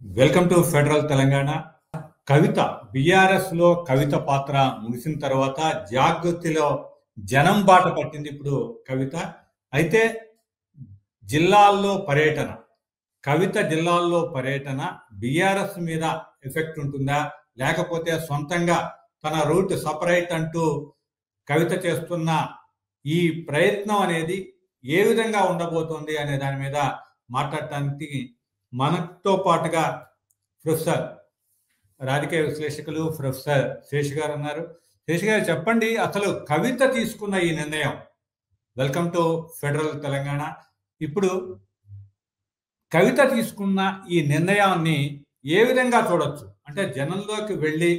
Welcome to federal Telangana. Kavitha BRS లో కవిత పాత్ర ముగిసిన తర్వాత జాగృతిలో జనం బాట పట్టింది ఇప్పుడు కవిత. అయితే జిల్లాల్లో పర్యటన, కవిత జిల్లాల్లో పర్యటన బీఆర్ఎస్ మీద ఎఫెక్ట్ ఉంటుందా, లేకపోతే సొంతంగా తన రూట్ సపరేట్ అంటూ కవిత చేస్తున్న ఈ ప్రయత్నం అనేది ఏ విధంగా ఉండబోతోంది అనే దాని మీద మాట్లాడటానికి మనతో పాటుగా ప్రొఫెసర్, రాజకీయ విశ్లేషకులు ప్రొఫెసర్ శేష్ గారు ఉన్నారు. శేష్ గారు, చెప్పండి, అసలు కవిత తీసుకున్న ఈ నిర్ణయం. Welcome to federal Telangana. ఇప్పుడు కవిత తీసుకున్న ఈ నిర్ణయాన్ని ఏ విధంగా చూడొచ్చు? అంటే జనంలోకి వెళ్ళి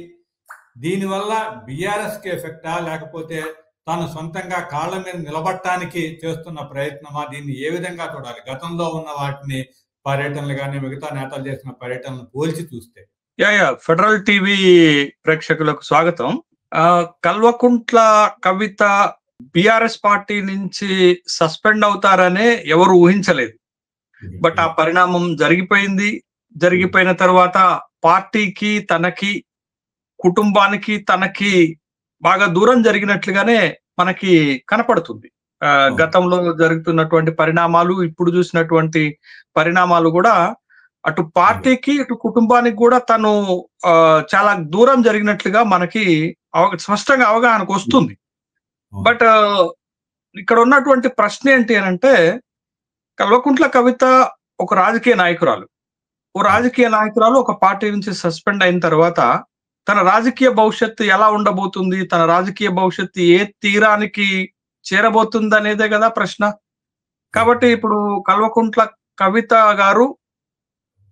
దీనివల్ల బీఆర్ఎస్కి ఎఫెక్టా, లేకపోతే తాను సొంతంగా కాళ్ళ మీద నిలబడటానికి చేస్తున్న ప్రయత్నమా? దీన్ని ఏ విధంగా చూడాలి? గతంలో ఉన్న వాటిని, పర్యటనలు కానీ మిగతా నేతలు చేసిన పర్యటనలు పోల్చి చూస్తే. ఫెడరల్ టీవీ ప్రేక్షకులకు స్వాగతం. కల్వకుంట్ల కవిత బీఆర్ఎస్ పార్టీ నుంచి సస్పెండ్ అవుతారనే ఎవరు ఊహించలేదు. బట్ ఆ పరిణామం జరిగిపోయింది. జరిగిపోయిన తర్వాత పార్టీకి, తనకి, కుటుంబానికి, తనకి బాగా దూరం జరిగినట్లుగానే మనకి కనపడుతుంది. గతంలో జరుగుతున్నటువంటి పరిణామాలు, ఇప్పుడు చూసినటువంటి పరిణామాలు కూడా అటు పార్టీకి, ఇటు కుటుంబానికి కూడా తను చాలా దూరం జరిగినట్లుగా మనకి స్పష్టంగా అవగాహనకు వస్తుంది. బట్ ఇక్కడ ఉన్నటువంటి ప్రశ్న ఏంటి అని అంటే, కల్వకుంట్ల కవిత ఒక రాజకీయ నాయకురాలు. ఒక పార్టీ నుంచి సస్పెండ్ అయిన తర్వాత తన రాజకీయ భవిష్యత్తు ఎలా ఉండబోతుంది, తన రాజకీయ భవిష్యత్తు ఏ తీరానికి చేరబోతుంది అనేదే కదా ప్రశ్న. కాబట్టి ఇప్పుడు కల్వకుంట్ల కవిత గారు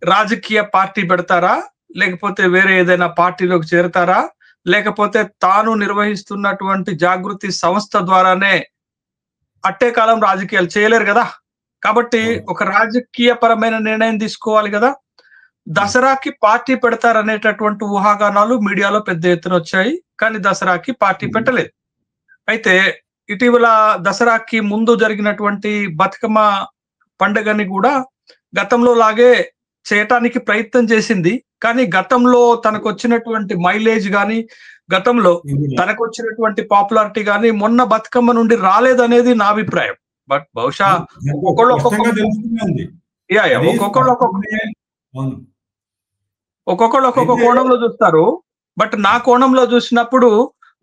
రాజకీయ పార్టీ పెడతారా, లేకపోతే వేరే ఏదైనా పార్టీలోకి చేరతారా, లేకపోతే తాను నిర్వహిస్తున్నటువంటి జాగృతి సంస్థ ద్వారానే అట్టే కాలం రాజకీయాలు చేయలేరు కదా. కాబట్టి ఒక రాజకీయ పరమైన నిర్ణయం తీసుకోవాలి కదా. దసరాకి పార్టీ పెడతారనేటటువంటి ఊహాగానాలు మీడియాలో పెద్ద ఎత్తున వచ్చాయి, కానీ దసరాకి పార్టీ పెట్టలేదు. అయితే ఇటీవల దసరాకి ముందు జరిగినటువంటి బతుకమ్మ పండుగని కూడా గతంలో లాగే చేయటానికి ప్రయత్నం చేసింది. కానీ గతంలో తనకు వచ్చినటువంటి మైలేజ్ గాని, గతంలో తనకు వచ్చినటువంటి పాపులారిటీ గాని మొన్న బతుకమ్మ నుండి రాలేదనేది నా అభిప్రాయం. బట్ బహుశా ఒక్కొక్కళ్ళు ఒక్కొక్క కోణంలో చూస్తారు. బట్ నా కోణంలో చూసినప్పుడు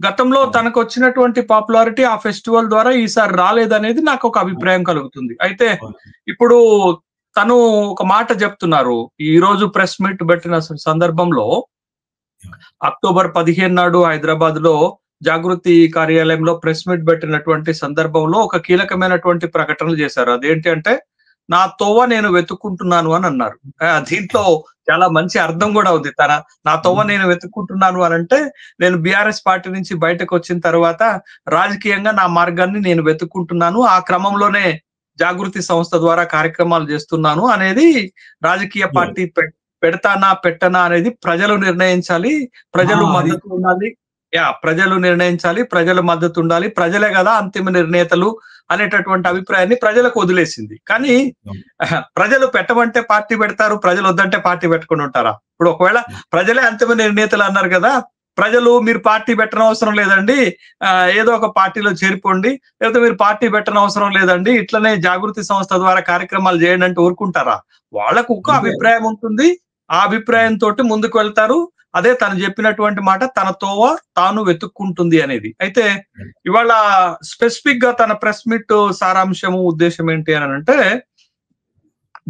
గతంలో తనకు వచ్చినటువంటి పాపులారిటీ ఆ ఫెస్టివల్ ద్వారా ఈసారి రాలేదనేది నాకు ఒక అభిప్రాయం కలుగుతుంది. అయితే ఇప్పుడు తను ఒక మాట చెప్తున్నారు. ఈ రోజు ప్రెస్ మీట్ పెట్టిన సందర్భంలో అక్టోబర్ 15 నాడు హైదరాబాద్ లో జాగృతి కార్యాలయంలో ప్రెస్ మీట్ పెట్టినటువంటి సందర్భంలో ఒక కీలకమైనటువంటి ప్రకటనలు చేశారు. అదేంటి అంటే, నా తోవ నేను వెతుక్కుంటున్నాను అని అన్నారు. దీంట్లో చాలా మంచి అర్థం కూడా ఉంది. నా తోవ నేను వెతుక్కుంటున్నాను అని అంటే, నేను బీఆర్ఎస్ పార్టీ నుంచి బయటకు వచ్చిన తర్వాత రాజకీయంగా నా మార్గాన్ని నేను వెతుక్కుంటున్నాను, ఆ క్రమంలోనే జాగృతి సంస్థ ద్వారా కార్యక్రమాలు చేస్తున్నాను అనేది, రాజకీయ పార్టీ పెడతానా పెట్టనా అనేది ప్రజలు నిర్ణయించాలి, ప్రజలు మద్దతు ఉండాలి. ప్రజలు నిర్ణయించాలి, ప్రజల మద్దతు ఉండాలి, ప్రజలే కదా అంతిమ నిర్ణేతలు అనేటటువంటి అభిప్రాయాన్ని ప్రజలకు వదిలేసింది. కానీ ప్రజలు పెట్టమంటే పార్టీ పెడతారు, ప్రజలు వద్దంటే పార్టీ పెట్టుకుని ఉంటారా? ఇప్పుడు ఒకవేళ ప్రజలే అంతిమ నిర్ణేతలు అన్నారు కదా, ప్రజలు మీరు పార్టీ పెట్టడం అవసరం లేదండి, ఏదో ఒక పార్టీలో చేరిపోండి, లేకపోతే మీరు పార్టీ పెట్టడం అవసరం లేదండి, ఇట్లనే జాగృతి సంస్థ ద్వారా కార్యక్రమాలు చేయండి అంటే ఊరుకుంటారా? వాళ్ళకు ఒక అభిప్రాయం ఉంటుంది, ఆ అభిప్రాయంతో ముందుకు వెళ్తారు. అదే తను చెప్పినటువంటి మాట, తన తోవ తాను వెతుక్కుంటుంది అనేది. అయితే ఇవాళ స్పెసిఫిక్ గా తన ప్రెస్ మీట్ సారాంశము, ఉద్దేశం ఏంటి అని అంటే,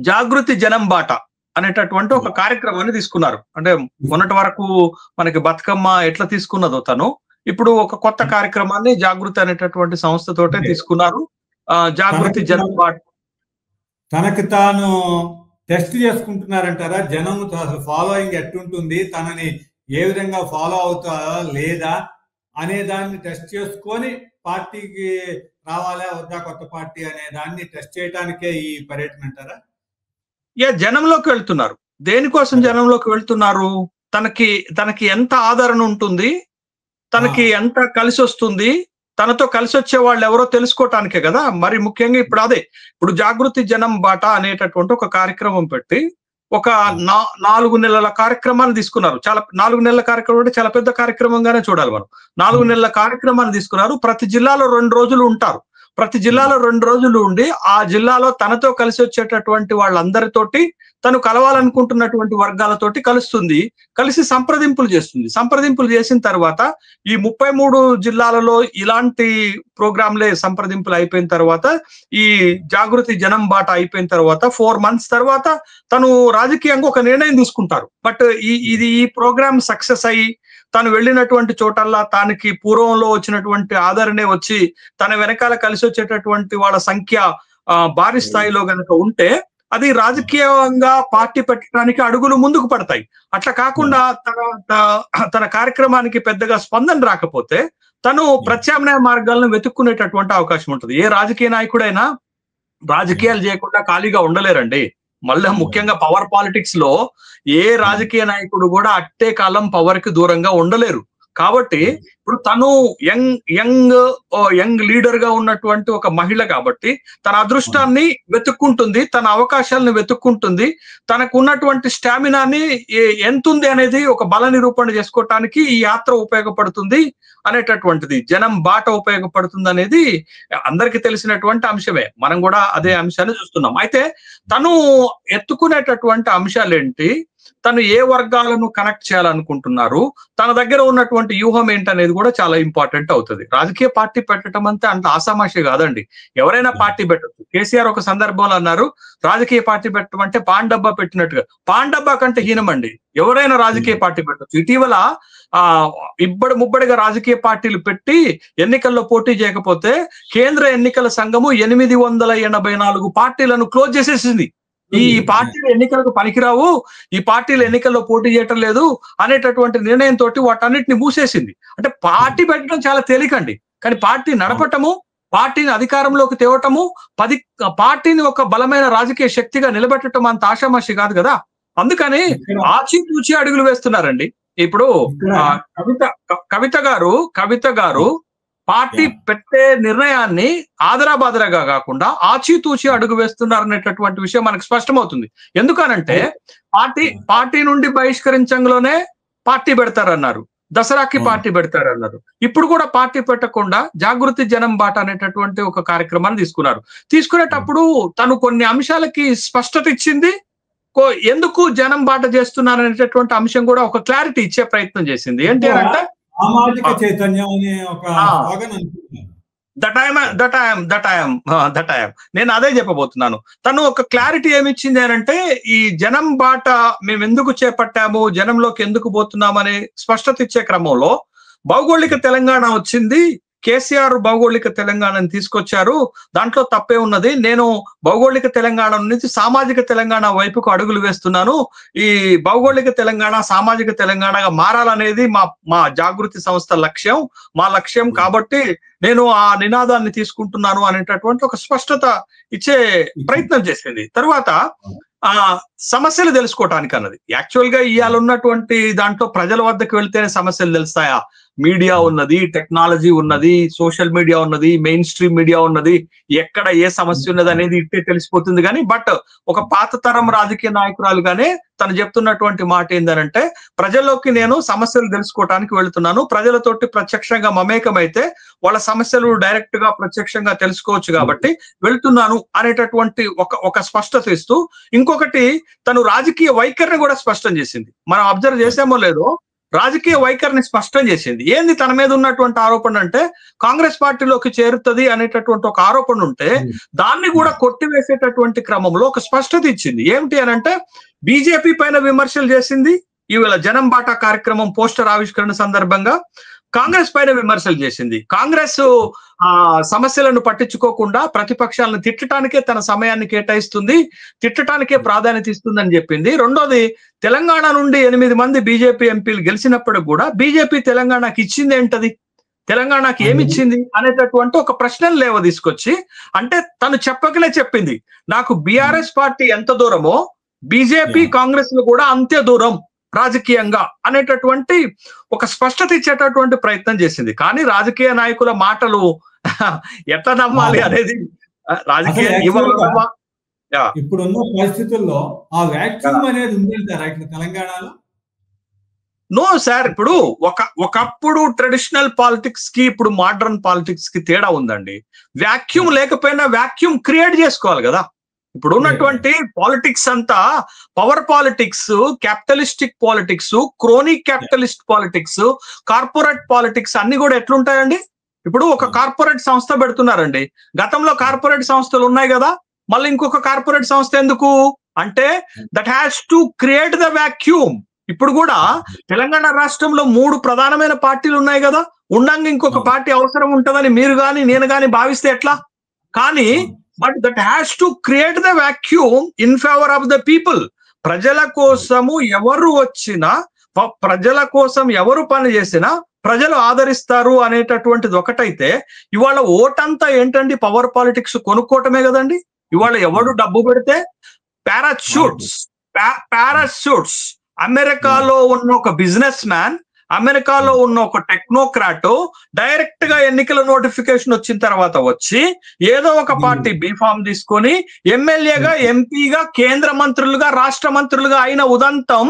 జాగృతి జనం బాట అనేటటువంటి ఒక కార్యక్రమాన్ని తీసుకున్నారు. అంటే మొన్నటి వరకు మనకి బతుకమ్మ ఎట్లా తీసుకున్నదో తను, ఇప్పుడు ఒక కొత్త కార్యక్రమాన్ని జాగృతి అనేటటువంటి సంస్థతోటే తీసుకున్నారు. జాగృతి జనం బాట. తనకి తాను టెస్ట్ చేసుకుంటున్నారంటారా? జనం అసలు ఫాలోయింగ్ ఎట్టుంటుంది, తనని ఏ విధంగా ఫాలో అవుతారా లేదా అనే దాన్ని టెస్ట్ చేసుకొని పార్టీకి రావాలా వద్దా కొత్త పార్టీ అనే దాన్ని టెస్ట్ చేయడానికే ఈ పర్యటన అంటారా? జనంలోకి వెళ్తున్నారు. దేనికోసం జనంలోకి వెళ్తున్నారు? తనకి ఎంత ఆదరణ ఉంటుంది, తనకి ఎంత కలిసి వస్తుంది, తనతో కలిసి వచ్చే వాళ్ళు ఎవరో తెలుసుకోవటానికే కదా. మరి ముఖ్యంగా ఇప్పుడు జాగృతి జనం బాట అనేటటువంటి ఒక కార్యక్రమం పెట్టి ఒక 4 నెలల కార్యక్రమాన్ని తీసుకున్నారు. 4 నెలల కార్యక్రమం అంటే చాలా పెద్ద కార్యక్రమంగానే చూడాలి మనం. 4 నెలల కార్యక్రమాన్ని తీసుకున్నారు. ప్రతి జిల్లాలో 2 రోజులు ఉంటారు. ప్రతి జిల్లాలో 2 రోజులు ఉండి ఆ జిల్లాలో తనతో కలిసి వచ్చేటటువంటి వాళ్ళందరితోటి తను కలవాలనుకుంటున్నటువంటి వర్గాలతోటి కలుస్తుంది. కలిసి సంప్రదింపులు చేస్తుంది. సంప్రదింపులు చేసిన తర్వాత ఈ 33 జిల్లాలలో ఇలాంటి ప్రోగ్రాంలే సంప్రదింపులు అయిపోయిన తర్వాత ఈ జాగృతి జనం బాట అయిపోయిన తర్వాత 4 months తర్వాత తను రాజకీయంగా ఒక నిర్ణయం తీసుకుంటారు. బట్ ఈ ప్రోగ్రామ్ సక్సెస్ అయ్యి తను వెళ్ళినటువంటి చోటల్లా తనకి పూర్వంలో వచ్చినటువంటి ఆదరణే వచ్చి తన వెనకాల కలిసి వచ్చేటటువంటి వాళ్ళ సంఖ్య భారీ స్థాయిలో గనక ఉంటే అది రాజకీయంగా పార్టీ పెట్టడానికి అడుగులు ముందుకు పడతాయి. అట్లా కాకుండా తన కార్యక్రమానికి పెద్దగా స్పందన రాకపోతే తను ప్రత్యామ్నాయ మార్గాలను వెతుక్కునేటటువంటి అవకాశం ఉంటుంది. ఏ రాజకీయ నాయకుడైనా రాజకీయాలు చేయకుండా ఖాళీగా ఉండలేరండి. మళ్ళీ ముఖ్యంగా పవర్ పాలిటిక్స్ లో ఏ రాజకీయ నాయకుడు కూడా అట్టే కాలం పవర్ కి దూరంగా ఉండలేరు. కాబట్టి ఇప్పుడు తను యంగ్ లీడర్ గా ఉన్నటువంటి ఒక మహిళ కాబట్టి తన అదృష్టాన్ని వెతుక్కుంటుంది, తన అవకాశాలను వెతుక్కుంటుంది, తనకు ఉన్నటువంటి స్టామినాని ఎంత ఉంది అనేది ఒక బల నిరూపణ చేసుకోవటానికి ఈ యాత్ర ఉపయోగపడుతుంది అనేటటువంటిది, జనం బాట ఉపయోగపడుతుంది అనేది అందరికీ తెలిసినటువంటి అంశమే. మనం కూడా అదే అంశాన్ని చూస్తున్నాం. అయితే తను ఎత్తుకునేటటువంటి అంశాలు ఏంటి, తను ఏ వర్గాలను కనెక్ట్ చేయాలనుకుంటున్నారు, తన దగ్గర ఉన్నటువంటి వ్యూహం ఏంటనేది కూడా చాలా ఇంపార్టెంట్ అవుతుంది. రాజకీయ పార్టీ పెట్టడం అంతే అంత ఆసామాషి కాదండి. ఎవరైనా పార్టీ పెట్టచ్చు. కేసీఆర్ ఒక సందర్భంలో అన్నారు, రాజకీయ పార్టీ పెట్టడం అంటే పాన్ డబ్బా పెట్టినట్టుగా. పాన్ డబ్బా కంటే హీనమండి. ఎవరైనా రాజకీయ పార్టీ పెట్టచ్చు. ఇటీవల ముబ్బడిగా రాజకీయ పార్టీలు పెట్టి ఎన్నికల్లో పోటీ చేయకపోతే కేంద్ర ఎన్నికల సంఘము 884 పార్టీలను క్లోజ్ చేసేసింది. ఈ పార్టీలు ఎన్నికలకు పనికిరావు, ఈ పార్టీలు ఎన్నికల్లో పోటీ చేయటం లేదు అనేటటువంటి నిర్ణయంతో వాటన్నిటిని మూసేసింది. అంటే పార్టీ పెట్టడం చాలా తేలికండి, కానీ పార్టీ నడపటము, పార్టీని అధికారంలోకి తేవటము, పార్టీని ఒక బలమైన రాజకీయ శక్తిగా నిలబెట్టడం అంత ఆషామాషి కాదు కదా. అందుకని ఆచితూచి అడుగులు వేస్తున్నారండి. ఇప్పుడు కవిత గారు పార్టీ పెట్టే నిర్ణయాన్ని ఆదరాబాదరాగా కాకుండా ఆచితూచి అడుగు వేస్తున్నారు అనేటటువంటి విషయం మనకు స్పష్టమవుతుంది. ఎందుకనంటే పార్టీ నుండి బహిష్కరించంలోనే పార్టీ పెడతారన్నారు, దసరాకి పార్టీ పెడతారన్నారు. ఇప్పుడు కూడా పార్టీ పెట్టకుండా జాగృతి జనం బాట అనేటటువంటి ఒక కార్యక్రమాన్ని తీసుకునేటప్పుడు తను కొన్ని అంశాలకి స్పష్టత ఇచ్చింది. ఎందుకు జనం బాట చేస్తున్నారు అనేటటువంటి అంశం కూడా ఒక క్లారిటీ ఇచ్చే ప్రయత్నం చేసింది. ఏంటి అంటే సామాజిక చైతన్యం అనే ఒక నేను అదే చెప్పబోతున్నాను. తను ఒక క్లారిటీ ఏమిచ్చింది అంటే ఈ జనం బాట మేము ఎందుకు చేపట్టాము, జనంలోకి ఎందుకు పోతున్నాము అనే స్పష్టత ఇచ్చే క్రమంలో భౌగోళిక తెలంగాణ వచ్చింది. కేసీఆర్ భౌగోళిక తెలంగాణను తీసుకొచ్చారు, దాంట్లో తప్పే ఉన్నది. నేను భౌగోళిక తెలంగాణ నుంచి సామాజిక తెలంగాణ వైపుకు అడుగులు వేస్తున్నాను. ఈ భౌగోళిక తెలంగాణ సామాజిక తెలంగాణగా మారాలనేది మా జాగృతి సంస్థ లక్ష్యం, మా లక్ష్యం. కాబట్టి నేను ఆ నినాదాన్ని తీసుకుంటున్నాను అనేటటువంటి ఒక స్పష్టత ఇచ్చే ప్రయత్నం చేసింది. తర్వాత సమస్యలు తెలుసుకోవటానికి అన్నది యాక్చువల్ గా ఇవాళ ఉన్నటువంటి దాంట్లో ప్రజల వద్దకు వెళ్తేనే సమస్యలు తెలుస్తాయా? మీడియా ఉన్నది, టెక్నాలజీ ఉన్నది, సోషల్ మీడియా ఉన్నది, మెయిన్ స్ట్రీమ్ మీడియా ఉన్నది, ఎక్కడ ఏ సమస్య ఉన్నది అనేది ఇట్టే తెలిసిపోతుంది. కానీ బట్ ఒక పాత తరం రాజకీయ నాయకురాలుగానే తను చెప్తున్నటువంటి మాట ఏంటంటే ప్రజల్లోకి నేను సమస్యలు తెలుసుకోవటానికి వెళుతున్నాను, ప్రజలతోటి ప్రత్యక్షంగా మమేకమైతే వాళ్ళ సమస్యలు డైరెక్ట్ గా ప్రత్యక్షంగా తెలుసుకోవచ్చు కాబట్టి వెళ్తున్నాను అనేటటువంటి ఒక స్పష్టత ఇస్తూ, ఇంకొకటి తను రాజకీయ వైఖరిని కూడా స్పష్టం చేసింది. మనం అబ్జర్వ్ చేసామో లేదో రాజకీయ వైఖరిని స్పష్టం చేసింది. ఏంది తన మీద ఉన్నటువంటి ఆరోపణ అంటే కాంగ్రెస్ పార్టీలోకి చేరుతుంది అనేటటువంటి ఒక ఆరోపణ ఉంటే దాన్ని కూడా కొట్టివేసేటటువంటి క్రమంలో ఒక స్పష్టత ఇచ్చింది. ఏమిటి అని అంటే బీజేపీ పైన విమర్శలు చేసింది. ఇవాళ జనం బాటా కార్యక్రమం పోస్టర్ ఆవిష్కరణ సందర్భంగా కాంగ్రెస్ పైన విమర్శలు చేసింది. కాంగ్రెస్ సమస్యలను పట్టించుకోకుండా ప్రతిపక్షాలను తిట్టడానికే తన సమయాన్ని కేటాయిస్తుంది, తిట్టడానికే ప్రాధాన్యత ఇస్తుందని చెప్పింది. రెండోది, తెలంగాణ నుండి 8 మంది బీజేపీ ఎంపీలు గెలిచినప్పుడు కూడా బీజేపీ తెలంగాణకి ఇచ్చింది ఏంటది, తెలంగాణకి ఏమిచ్చింది అనేటటువంటి ఒక ప్రశ్నలు లేవ తీసుకొచ్చి, అంటే తను చెప్పకనే చెప్పింది నాకు బీఆర్ఎస్ పార్టీ ఎంత దూరమో బీజేపీ కాంగ్రెస్ లు కూడా అంతే దూరం రాజకీయంగా అనేటటువంటి ఒక స్పష్టత ఇచ్చేటటువంటి ప్రయత్నం చేసింది. కానీ రాజకీయ నాయకుల మాటలు ఎట్లా నమ్మాలి అనేది రాజకీయ ఇప్పుడున్న పరిస్థితుల్లో ఆ వ్యాక్యూమ్ అనేది ఉందంటారా ఇక్కడ తెలంగాణలో? నో సార్, ఇప్పుడు ఒకప్పుడు ట్రెడిషనల్ పాలిటిక్స్ కి ఇప్పుడు మోడర్న్ పాలిటిక్స్ కి తేడా ఉందండి. వ్యాక్యూమ్ లేకపోయినా వ్యాక్యూమ్ క్రియేట్ చేసుకోవాలి కదా. ఇప్పుడు ఉన్నటువంటి పాలిటిక్స్ అంతా power politics, capitalistic politics, crony capitalist politics, corporate politics అన్ని కూడా ఎట్లుంటాయండి? ఇప్పుడు ఒక కార్పొరేట్ సంస్థ పెడుతున్నారండి. గతంలో కార్పొరేట్ సంస్థలు ఉన్నాయి కదా, మళ్ళీ ఇంకొక కార్పొరేట్ సంస్థ ఎందుకు అంటే that has to create the vacuum. ఇప్పుడు కూడా తెలంగాణ రాష్ట్రంలో 3 ప్రధానమైన పార్టీలు ఉన్నాయి కదా, ఉండంగా ఇంకొక పార్టీ అవసరం ఉంటుందని మీరు కానీ నేను కానీ భావిస్తే ఎట్లా? కానీ but that has to create the vacuum in favour of the people. ప్రజల కోసము ఎవరు వచ్చినా, ప్రజల కోసం ఎవరు పని చేసినా ప్రజలు ఆదరిస్తారు అనేటటువంటిది ఒకటైతే, ఇవాళ ఓటంతా ఏంటండి? పవర్ పాలిటిక్స్ కొనుక్కోవటమే కదండి. ఇవాళ ఎవడు డబ్బు పెడితే పారాషూట్స్ అమెరికాలో ఉన్న ఒక బిజినెస్ మ్యాన్, అమెరికాలో ఉన్న ఒక టెక్నోక్రాట్ డైరెక్ట్ గా ఎన్నికల నోటిఫికేషన్ వచ్చిన తర్వాత వచ్చి ఏదో ఒక పార్టీ బీఫామ్ తీసుకొని ఎమ్మెల్యేగా, ఎంపీగా, కేంద్ర మంత్రులుగా, రాష్ట్ర మంత్రులుగా అయిన ఉదంతం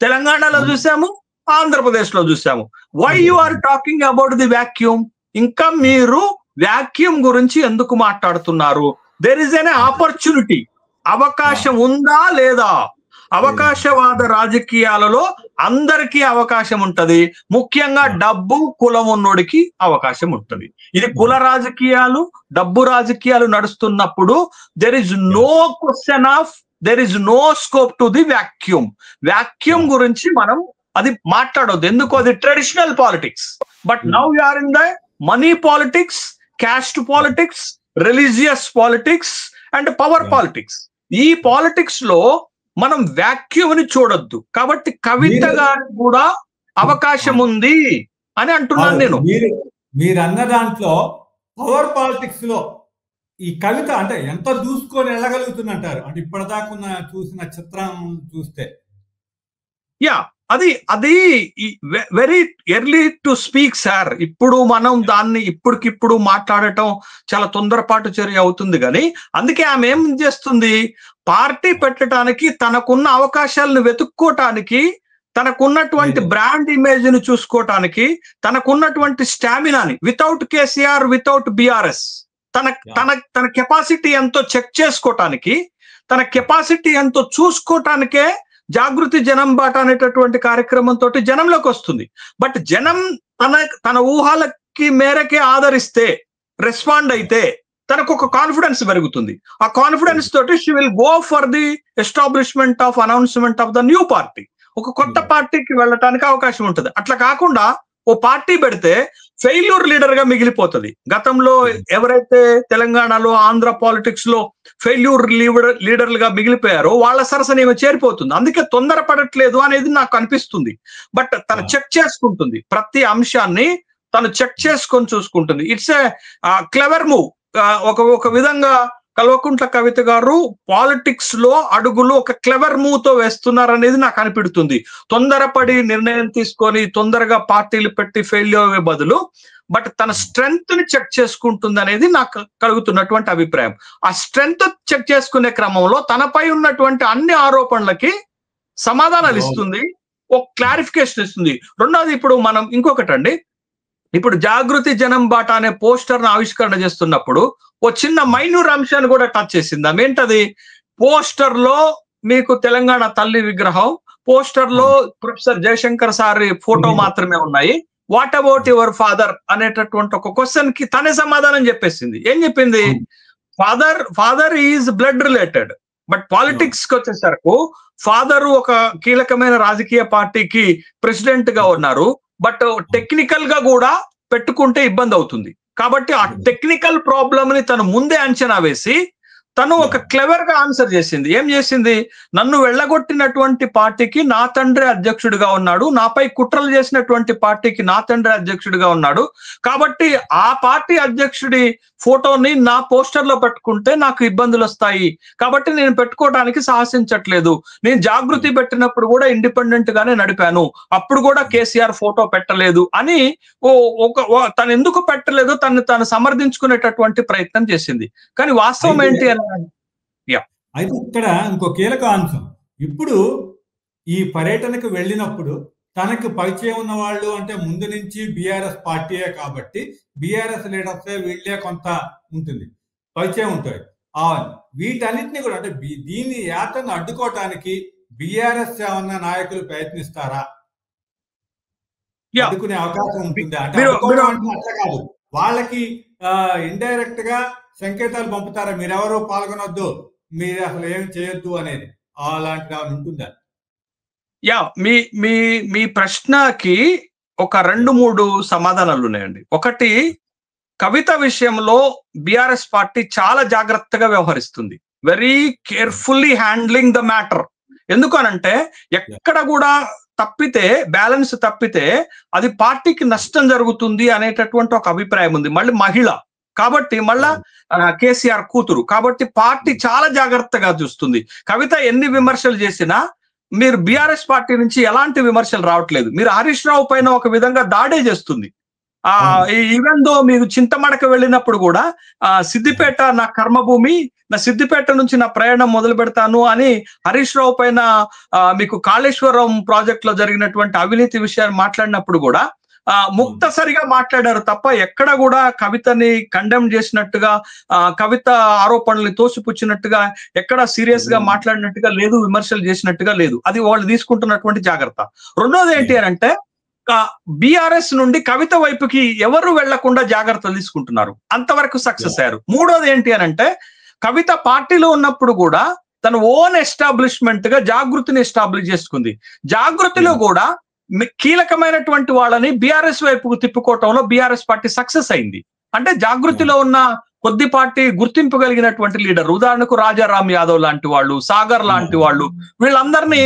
తెలంగాణలో చూసాము, ఆంధ్రప్రదేశ్ లో చూసాము. Why you are talking about the vacuum? ఇంకా మీరు వ్యాక్యూమ్ గురించి ఎందుకు మాట్లాడుతున్నారు? There is an opportunity. అవకాశం ఉందా లేదా? అవకాశవాద రాజకీయాలలో అందరికీ అవకాశం ఉంటది. ముఖ్యంగా డబ్బు, కులం ఉన్నోడికి అవకాశం ఉంటది. ఇది కుల రాజకీయాలు, డబ్బు రాజకీయాలు నడుస్తున్నప్పుడు there is no question of, there is no scope to the vacuum. Vacuum గురించి మనం అది మాట్లాడొద్దు. ఎందుకు? అది traditional politics. But now you are in the money politics, caste politics, religious politics and power politics. ఈ పాలిటిక్స్ లో మనం vacuum ని చూడొద్దు. కాబట్టి కవిత గారికి కూడా అవకాశం ఉంది అని అంటున్నాను నేను. మీరు అన్న దాంట్లో పవర్ పాలిటిక్స్ లో ఈ కవిత అంటే ఎంత దూసుకొని వెళ్ళగలుగుతుందంటారు? అంటే ఇప్పటిదాకా చూసిన చిత్రం చూస్తే అది very early to speak sir. ఇప్పుడు మనం దాన్ని ఇప్పటికిప్పుడు మాట్లాడటం చాలా తొందరపాటు చర్య అవుతుంది. కానీ అందుకే ఆమె ఏం చేస్తుంది? పార్టీ పెట్టడానికి, తనకున్న అవకాశాలను వెతుక్కోటానికి, తనకున్నటువంటి బ్రాండ్ ఇమేజ్ ని చూసుకోవటానికి, తనకున్నటువంటి స్టామినాని వితౌట్ కేసీఆర్, వితౌట్ బిఆర్ఎస్ తన కెపాసిటీ ఎంతో చెక్ చేసుకోవటానికి, తన కెపాసిటీ ఎంతో చూసుకోవటానికే జాగృతి జనం బాట అనేటటువంటి కార్యక్రమంతో జనంలోకి వస్తుంది. బట్ జనం తన ఊహలకి మేరకే ఆదరిస్తే, రెస్పాండ్ అయితే తనకు ఒక కాన్ఫిడెన్స్ పెరుగుతుంది. ఆ కాన్ఫిడెన్స్ తోటి she will go for the establishment of announcement of the new party. ఒక కొత్త పార్టీకి వెళ్ళటానికి అవకాశం ఉంటుంది. అట్లా కాకుండా ఓ పార్టీ పెడితే ఫెయిల్యూర్ లీడర్ గా మిగిలిపోతుంది. గతంలో ఎవరైతే తెలంగాణలో, ఆంధ్ర పాలిటిక్స్ లో ఫెయిల్యూర్ లీడర్లుగా మిగిలిపోయారో వాళ్ళ సరసన ఏమో చేరిపోతుంది. అందుకే తొందరపడట్లేదు అనేది నాకు అనిపిస్తుంది. బట్ తను చెక్ చేసుకుంటుంది, ప్రతి అంశాన్ని తను చెక్ చేసుకొని చూసుకుంటుంది. It's a clever move. ఒక విధంగా కల్వకుంట్ల కవిత గారు పాలిటిక్స్ లో అడుగులు ఒక క్లెవర్ మూవ్ తో వేస్తున్నారు అనేది నాకు అనిపిస్తుంది. తొందరపడి నిర్ణయం తీసుకొని తొందరగా పార్టీలు పెట్టి ఫెయిల్ అయ్యే బదులు బట్ తన స్ట్రెంగ్త్ ని చెక్ చేసుకుంటుంది అనేది నాకు కలుగుతున్నటువంటి అభిప్రాయం. ఆ స్ట్రెంగ్త్ చెక్ చేసుకునే క్రమంలో తనపై ఉన్నటువంటి అన్ని ఆరోపణలకి సమాధానాలు ఇస్తుంది, ఒక క్లారిఫికేషన్ ఇస్తుంది. రెండోది, ఇప్పుడు మనం ఇంకొకటండి, ఇప్పుడు జాగృతి జనం బాట అనే పోస్టర్ ను ఆవిష్కరణ చేస్తున్నప్పుడు ఓ చిన్న మైన్యూర్ అంశాన్ని కూడా టచ్ చేసింది. ఏంటది? పోస్టర్ లో మీకు తెలంగాణ తల్లి విగ్రహం, పోస్టర్ లో ప్రొఫెసర్ జయశంకర్ సార్ ఫోటో మాత్రమే ఉన్నాయి. వాట్ అబౌట్ యువర్ ఫాదర్ అనేటటువంటి ఒక క్వశ్చన్ కి తనే సమాధానం చెప్పేసింది. ఏం చెప్పింది? Father is blood related. But politics కి వచ్చేసరికి ఫాదర్ ఒక కీలకమైన రాజకీయ పార్టీకి ప్రెసిడెంట్ గా ఉన్నారు. బట్ టెక్నికల్ గా కూడా పెట్టుకుంటే ఇబ్బంది అవుతుంది. కాబట్టి ఆ టెక్నికల్ ప్రాబ్లమ్ ని తను ముందే అంచనా వేసి తను ఒక క్లెవర్ గా ఆన్సర్ చేసింది. ఏం చేసింది? నన్ను వెళ్ళగొట్టినటువంటి పార్టీకి నా తండ్రి అధ్యక్షుడిగా ఉన్నాడు, నాపై కుట్రలు చేసినటువంటి పార్టీకి నా తండ్రి అధ్యక్షుడిగా ఉన్నాడు, కాబట్టి ఆ పార్టీ అధ్యక్షుడి ఫోటోని నా పోస్టర్ లో పెట్టుకుంటే నాకు ఇబ్బందులు వస్తాయి, కాబట్టి నేను పెట్టుకోవడానికి సాహసించట్లేదు. నేను జాగృతి పెట్టినప్పుడు కూడా ఇండిపెండెంట్ గానే నడిపాను, అప్పుడు కూడా కేసీఆర్ ఫోటో పెట్టలేదు అని తను ఎందుకు పెట్టలేదు తను సమర్థించుకునేటటువంటి ప్రయత్నం చేసింది. కానీ వాస్తవం ఏంటి అని అయితే ఇక్కడ ఇంకో కీలక అంశం. ఇప్పుడు ఈ పర్యటనకు వెళ్ళినప్పుడు తనకు పరిచయం ఉన్న వాళ్ళు అంటే ముందు నుంచి బీఆర్ఎస్ పార్టీయే కాబట్టి బీఆర్ఎస్ లీడర్సే వీళ్ళే కొంత ఉంటుంది, పరిచయం ఉంటుంది. వీటన్నిటిని కూడా అంటే దీన్ని యాత్రను అడ్డుకోవటానికి బీఆర్ఎస్ ఏమన్నా నాయకులు ప్రయత్నిస్తారా? అడ్డుకునే అవకాశం ఉంటుంది అంటే అడ్డుకోవడం అంటే అట్లా కాదు, వాళ్ళకి ఇండైరెక్ట్ గా సంకేతాలు పంపుతారా, మీరెవరో పాల్గొనొద్దు, మీరు అసలు ఏం చేయొద్దు అనేది, అలాంటిది ఉంటుందా? యా, మీ మీ మీ ప్రశ్నకి ఒక 2-3 సమాధానాలు ఉన్నాయండి. ఒకటి, కవిత విషయంలో బీఆర్ఎస్ పార్టీ చాలా జాగ్రత్తగా వ్యవహరిస్తుంది, very carefully handling the matter. ఎందుకనంటే ఎక్కడ కూడా తప్పితే, బ్యాలెన్స్ తప్పితే అది పార్టీకి నష్టం జరుగుతుంది అనేటటువంటి ఒక అభిప్రాయం ఉంది. మళ్ళీ మహిళ కాబట్టి, మళ్ళా కేసీఆర్ కూతురు కాబట్టి పార్టీ చాలా జాగ్రత్తగా చూస్తుంది. కవిత ఎన్ని విమర్శలు చేసినా మీరు బీఆర్ఎస్ పార్టీ నుంచి ఎలాంటి విమర్శలు రావట్లేదు. మీరు హరీష్ రావు పైన ఒక విధంగా దాడే చేస్తుంది. ఈవెన్ దో మీరు చింతమడక వెళ్ళినప్పుడు కూడా సిద్దిపేట నా కర్మభూమి, నా సిద్దిపేట నుంచి నా ప్రయాణం మొదలు పెడతాను అని హరీష్ రావు పైన మీకు కాళేశ్వరం ప్రాజెక్ట్ లో జరిగినటువంటి అవినీతి విషయాన్ని మాట్లాడినప్పుడు కూడా ముక్తసరిగా మాట్లాడారు తప్ప ఎక్కడ కూడా కవితని కండెమ్ చేసినట్టుగా, కవిత ఆరోపణల్ని తోసిపుచ్చినట్టుగా, ఎక్కడ సీరియస్ గా మాట్లాడినట్టుగా లేదు, విమర్శలు చేసినట్టుగా లేదు. అది వాళ్ళు తీసుకుంటున్నటువంటి జాగ్రత్త. రెండోది ఏంటి అని అంటే, బీఆర్ఎస్ నుండి కవిత వైపుకి ఎవరు వెళ్లకుండా జాగ్రత్తలు తీసుకుంటున్నారు, అంతవరకు సక్సెస్ అయ్యారు. మూడోది ఏంటి అని అంటే, కవిత పార్టీలో ఉన్నప్పుడు కూడా తన ఓన్ ఎస్టాబ్లిష్మెంట్ గా జాగృతిని ఎస్టాబ్లిష్ చేసుకుంది. జాగృతిలో కూడా కీలకమైనటువంటి వాళ్ళని బీఆర్ఎస్ వైపుకు తిప్పుకోవటంలో బీఆర్ఎస్ పార్టీ సక్సెస్ అయింది. అంటే జాగృతిలో ఉన్న కొద్దిపాటి గుర్తింపు కలిగినటువంటి లీడర్, ఉదాహరణకు రాజారాం యాదవ్ లాంటి వాళ్ళు, సాగర్ లాంటి వాళ్ళు, వీళ్ళందరినీ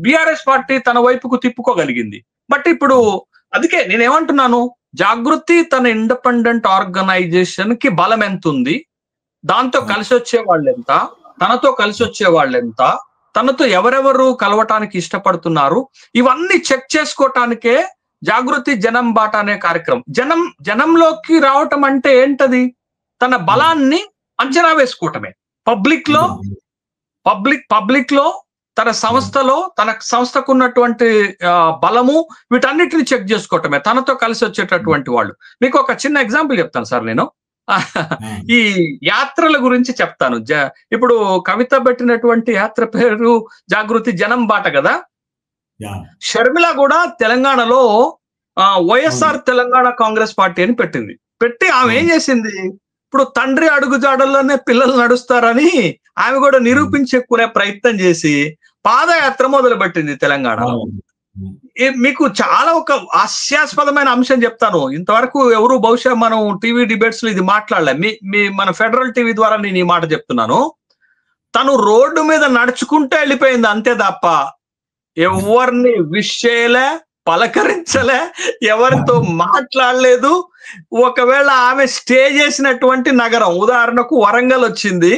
బీఆర్ఎస్ పార్టీ తన వైపుకు తిప్పుకోగలిగింది. బట్ ఇప్పుడు అందుకే నేనేమంటున్నాను, జాగృతి తన ఇండిపెండెంట్ ఆర్గనైజేషన్ కి బలం ఎంత ఉంది, దాంతో కలిసి వచ్చే వాళ్ళు ఎంత, తనతో కలిసి వచ్చే వాళ్ళు ఎంత, తనతో ఎవరెవరు కలవటానికి ఇష్టపడుతున్నారు, ఇవన్నీ చెక్ చేసుకోవటానికే జాగృతి జనం బాట అనే కార్యక్రమం. జనంలోకి రావటం అంటే ఏంటది, తన బలాన్ని అంచనా వేసుకోవటమే. పబ్లిక్ లో తన సంస్థలో, తన సంస్థకు ఉన్నటువంటి బలము, వీటన్నిటిని చెక్ చేసుకోవటమే తనతో కలిసి వచ్చేటటువంటి వాళ్ళు. మీకు ఒక చిన్న ఎగ్జాంపుల్ చెప్తాను సార్. నేను ఈ యాత్రల గురించి చెప్తాను. ఇప్పుడు కవిత పెట్టినటువంటి యాత్ర పేరు జాగృతి జనం బాట కదా. షర్మిల కూడా తెలంగాణలో వైఎస్ఆర్ తెలంగాణ కాంగ్రెస్ పార్టీ అని పెట్టి ఆమె ఏం చేసింది, ఇప్పుడు తండ్రి అడుగుజాడల్లోనే పిల్లలు నడుస్తారని ఆమె కూడా నిరూపించుకునే ప్రయత్నం చేసి పాదయాత్ర మొదలుపెట్టింది తెలంగాణలో. మీకు చాలా ఒక హాస్యాస్పదమైన అంశం చెప్తాను. ఇంతవరకు ఎవరు బహుశా మనం టీవీ డిబేట్స్ లో ఇది మాట్లాడలే. మన ఫెడరల్ టీవీ ద్వారా నేను ఈ మాట చెప్తున్నాను. తను రోడ్డు మీద నడుచుకుంటే వెళ్ళిపోయింది అంతే తప్ప ఎవరిని విష్ చేయలే, పలకరించలే, ఎవరితో మాట్లాడలేదు. ఒకవేళ ఆమె స్టే చేసినటువంటి నగరం, ఉదాహరణకు వరంగల్ వచ్చింది,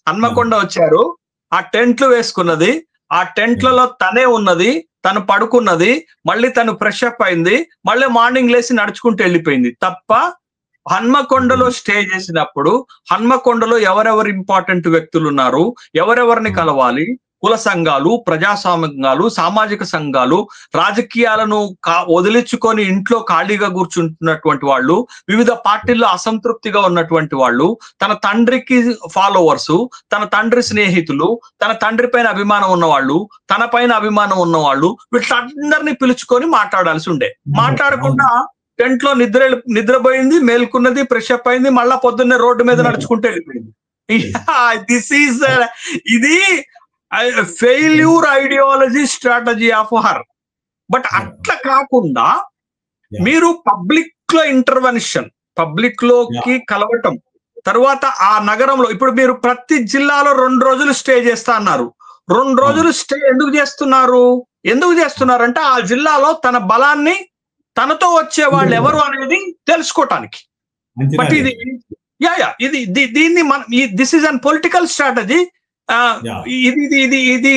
హన్మకొండ వచ్చారు, ఆ టెంట్లు వేసుకున్నది, ఆ టెంట్లలో తనే ఉన్నది, తను పడుకున్నది, మళ్ళీ తను ఫ్రెష్ అప్ అయింది, మళ్ళీ మార్నింగ్ లేసి నడుచుకుంటూ వెళ్ళిపోయింది తప్ప హన్మకొండలో స్టే చేసినప్పుడు హన్మకొండలో ఎవరెవరు ఇంపార్టెంట్ వ్యక్తులు ఉన్నారు, ఎవరెవరిని కలవాలి, కుల సంఘాలు, ప్రజా సంఘాలు, సామాజిక సంఘాలు, రాజకీయాలను వదిలించుకొని ఇంట్లో ఖాళీగా కూర్చుంటున్నటువంటి వాళ్ళు, వివిధ పార్టీల్లో అసంతృప్తిగా ఉన్నటువంటి వాళ్ళు, తన తండ్రికి ఫాలోవర్స్, తన తండ్రి స్నేహితులు, తన తండ్రి పైన అభిమానం ఉన్నవాళ్ళు, తన పైన అభిమానం ఉన్నవాళ్ళు, వీళ్ళందరినీ పిలుచుకొని మాట్లాడాల్సి ఉండే. మాట్లాడకుండా టెంట్ లో నిద్రపోయింది, మేల్కున్నది, ఫ్రెష్ అప్ అయింది, మళ్ళా పొద్దున్నే రోడ్డు మీద నడుచుకుంటూ వెళ్ళిపోయింది. ఇది failure ideology strategy of her. But అట్లా కాకుండా మీరు పబ్లిక్ లో ఇంటర్వెన్షన్, పబ్లిక్ లోకి కలవటం, తర్వాత ఆ నగరంలో ఇప్పుడు మీరు ప్రతి జిల్లాలో 2 రోజులు స్టే చేస్తా అన్నారు. 2 రోజులు స్టే ఎందుకు చేస్తున్నారంటే ఆ జిల్లాలో తన బలాన్ని, తనతో వచ్చే వాళ్ళు ఎవరు అనేది తెలుసుకోవటానికి. బట్ దీన్ని this is an political strategy. ఇది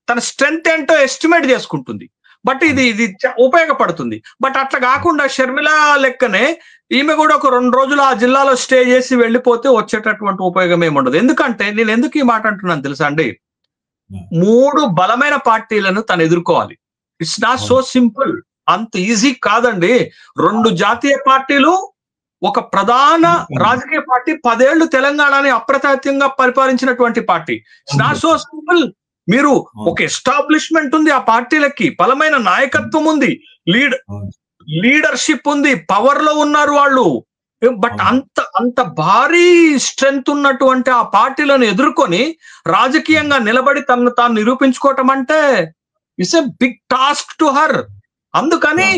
తన స్ట్రెంగ్త్ ఏంటో ఎస్టిమేట్ చేసుకుంటుంది. బట్ ఇది ఉపయోగపడుతుంది. బట్ అట్లా కాకుండా షర్మిల లెక్కనే ఈమె కూడా ఒక 2 రోజులు ఆ జిల్లాలో స్టే చేసి వెళ్ళిపోతే వచ్చేటటువంటి ఉపయోగం ఏముండదు. ఎందుకంటే నేను ఎందుకు ఈ మాట అంటున్నాను తెలుసా అండి, 3 బలమైన పార్టీలను తను ఎదుర్కోవాలి. ఇట్స్ నాట్ సో సింపుల్, అంత ఈజీ కాదండి. 2 జాతీయ పార్టీలు, ఒక ప్రధాన రాజకీయ పార్టీ 10 ఏళ్లు తెలంగాణని అప్రతిహతంగా పరిపాలించినటువంటి పార్టీ. It's not so simple. మీరు ఒక ఎస్టాబ్లిష్మెంట్ ఉంది, ఆ పార్టీలకి బలమైన నాయకత్వం ఉంది, లీడర్షిప్ ఉంది, పవర్ లో ఉన్నారు వాళ్ళు. బట్ అంత భారీ స్ట్రెంగ్త్ ఉన్నటువంటి ఆ పార్టీలను ఎదుర్కొని రాజకీయంగా నిలబడి తనను తాను నిరూపించుకోవటం అంటే it's a big task to her. అందుకని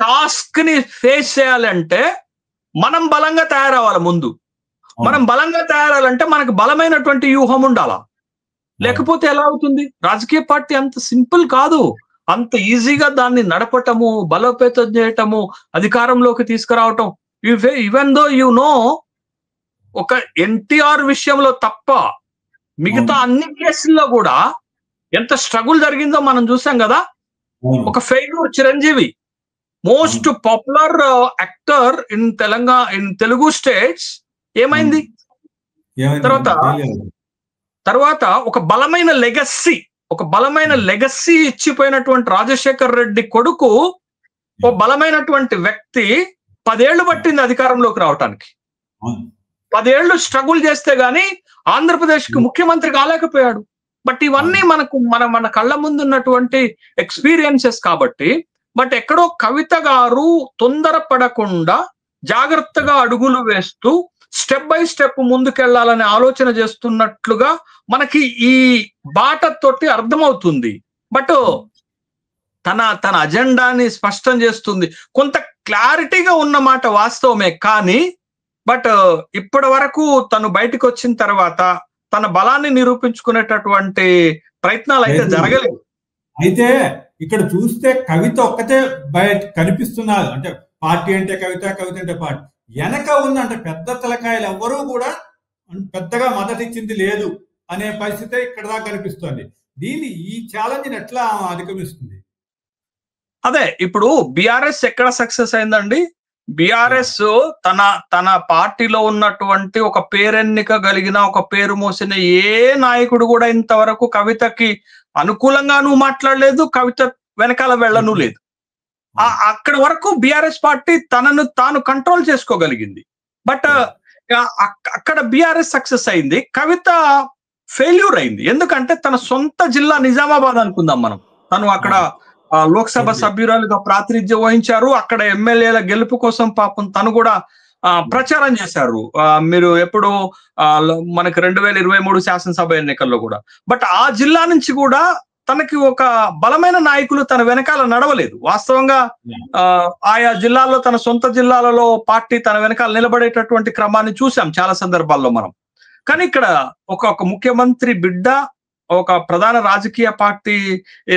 టాస్క్ ని ఫేస్ చేయాలంటే మనం బలంగా తయారవ్వాలి. ముందు మనం బలంగా తయారాలంటే మనకు బలమైనటువంటి వ్యూహం ఉండాలా, లేకపోతే ఎలా అవుతుంది? రాజకీయ పార్టీ అంత సింపుల్ కాదు. అంత ఈజీగా దాన్ని నడపటము, బలోపేతం చేయటము, అధికారంలోకి తీసుకురావటం, ఈవెన్ దో యు నో, ఒక ఎన్టీఆర్ విషయంలో తప్ప మిగతా అన్ని కేసుల్లో కూడా ఎంత స్ట్రగుల్ జరిగిందో మనం చూసాం కదా. ఒక failure Chiranjeevi, most popular actor in Telangana, in Telugu states, ఏమైంది? తర్వాత ఒక బలమైన లెగసీ ఇచ్చిపోయినటువంటి రాజశేఖర్ రెడ్డి కొడుకు, ఓ బలమైనటువంటి వ్యక్తి 10 ఏళ్లు పట్టింది అధికారంలోకి రావటానికి. 10 ఏళ్లు స్ట్రగుల్ చేస్తే గాని ఆంధ్రప్రదేశ్ కి ముఖ్యమంత్రి కాలేకపోయాడు. బట్ ఇవన్నీ మన కళ్ళ ముందు ఉన్నటువంటి ఎక్స్పీరియన్సెస్ కాబట్టి. బట్ ఎక్కడో కవిత గారు తొందరపడకుండా జాగ్రత్తగా అడుగులు వేస్తూ స్టెప్ బై స్టెప్ ముందుకెళ్లాలని ఆలోచన చేస్తున్నట్లుగా మనకి ఈ బాట తోటి అర్థమవుతుంది. బట్ తన అజెండాని స్పష్టం చేస్తుంది. కొంత క్లారిటీగా ఉన్నమాట వాస్తవమే, కానీ బట్ ఇప్పటి వరకు తను బయటకు వచ్చిన తర్వాత తన బలాన్ని నిరూపించుకునేటటువంటి ప్రయత్నాలు అయితే జరగలేదు. అయితే ఇక్కడ చూస్తే కవిత ఒక్కతే బయట కనిపిస్తున్నారు. అంటే పార్టీ అంటే కవిత, కవిత అంటే పార్టీ. వెనక ఉన్న అంటే పెద్ద తలకాయలు ఎవ్వరూ కూడా పెద్దగా మద్దతు ఇచ్చింది లేదు అనే పరిస్థితి ఇక్కడ దాకా కనిపిస్తోంది. ఈ ఛాలెంజ్ ఎట్లా అధిగమిస్తుంది? అదే ఇప్పుడు బీఆర్ఎస్ ఎక్కడ సక్సెస్ అయిందండి? బీఆర్ఎస్ తన పార్టీలో ఉన్నటువంటి ఒక పేరెన్నిక కలిగిన, ఒక పేరు మోసిన ఏ నాయకుడు కూడా ఇంతవరకు కవితకి అనుకూలంగానూ మాట్లాడలేదు, కవిత వెనకాల వెళ్ళను లేదు. అక్కడ వరకు బీఆర్ఎస్ పార్టీ తనను తాను కంట్రోల్ చేసుకోగలిగింది. బట్ అక్కడ బీఆర్ఎస్ సక్సెస్ అయింది, కవిత ఫెయిల్యూర్ అయింది. ఎందుకంటే తన సొంత జిల్లా నిజామాబాద్ అనుకుందాం మనం, తను అక్కడ లోక్సభ సభ్యురాలుగా ప్రాతినిధ్యం వహించారు. అక్కడ ఎమ్మెల్యేల గెలుపు కోసం పాపం తను కూడా ప్రచారం చేశారు. మీరు ఎప్పుడు మనకి 2023 శాసనసభ ఎన్నికల్లో కూడా. బట్ ఆ జిల్లా నుంచి కూడా తనకి ఒక బలమైన నాయకులు తన వెనకాల నడవలేదు. వాస్తవంగా ఆయా జిల్లాల్లో, తన సొంత జిల్లాలలో పార్టీ తన వెనకాల నిలబడేటటువంటి క్రమాన్ని చూసాం చాలా సందర్భాల్లో మనం. కానీ ఇక్కడ ఒక ముఖ్యమంత్రి బిడ్డ, ఒక ప్రధాన రాజకీయ పార్టీ